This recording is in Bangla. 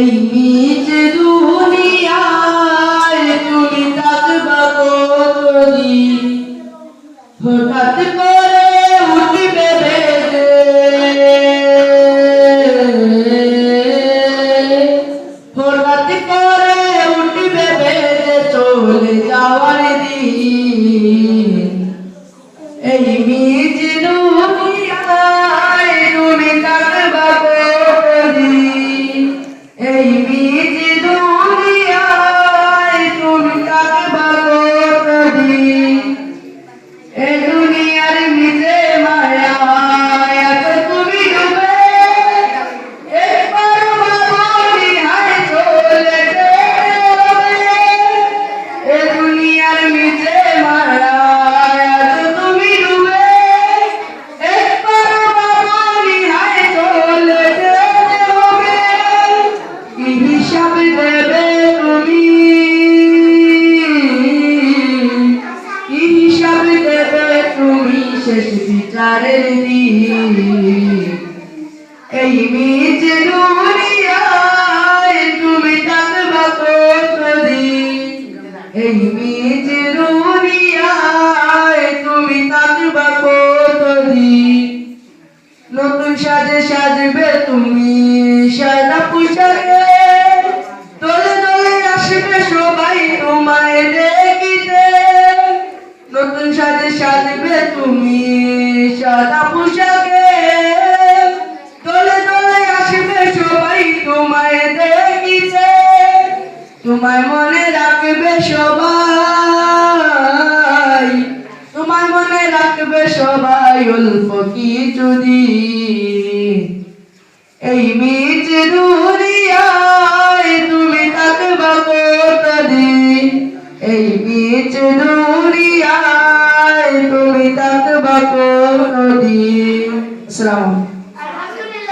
এই নিজ দুনিয়ায় তুমি থাকবা কতদিন, হঠাৎ করে উঠবে বেজে, হঠাৎ করে উঠবে বেজে চলে যাওয়ার দিন। এই নিজ দুনিয়ায় তুমি থাকবা কতদিন, এই নিজ দুনিয়ায় তুমি থাকবা কতদিন। এই দুনিয়ার নিচে মায়ায় এত তুমি ডুবে, একবার ভাবনি হায় চলে যেতে হবে। এই দুনিয়ার নিচে মায়ায় এত তুমি ডুবে, একবার ভাবনি হায় চলে যেতে হবে। কি হিসাব দেবে তুমি, কি হিসাব দেবে তুমি শেষ বিচারের দিন। এই নিজ দুনিয়ায় তুমি থাকবা কতদিন, এই নিজ দুনিয়ায় তুমি থাকবা কতদিন। নতুন সাজে সাজবে তুমি সাদা পোশাকে, দলে দলে আসবে সবাই তোমায় দেখিতে। নতুন সাজে সাজবে তুমি সাদা পোশাকে, দলে দলে আসবে সবাই তোমায় দেখিতে। তোমায় মনে রাখবে সবাই, তোমায় মনে রাখবে সবাই অল্প কিছুদিন। এই নিজ দুনিয়ায় তুমি থাকবা কতদিন, এই নিজ দুনিয়ায় তুমি থাকবা কতদিন। আসসালামু আলাইকুম।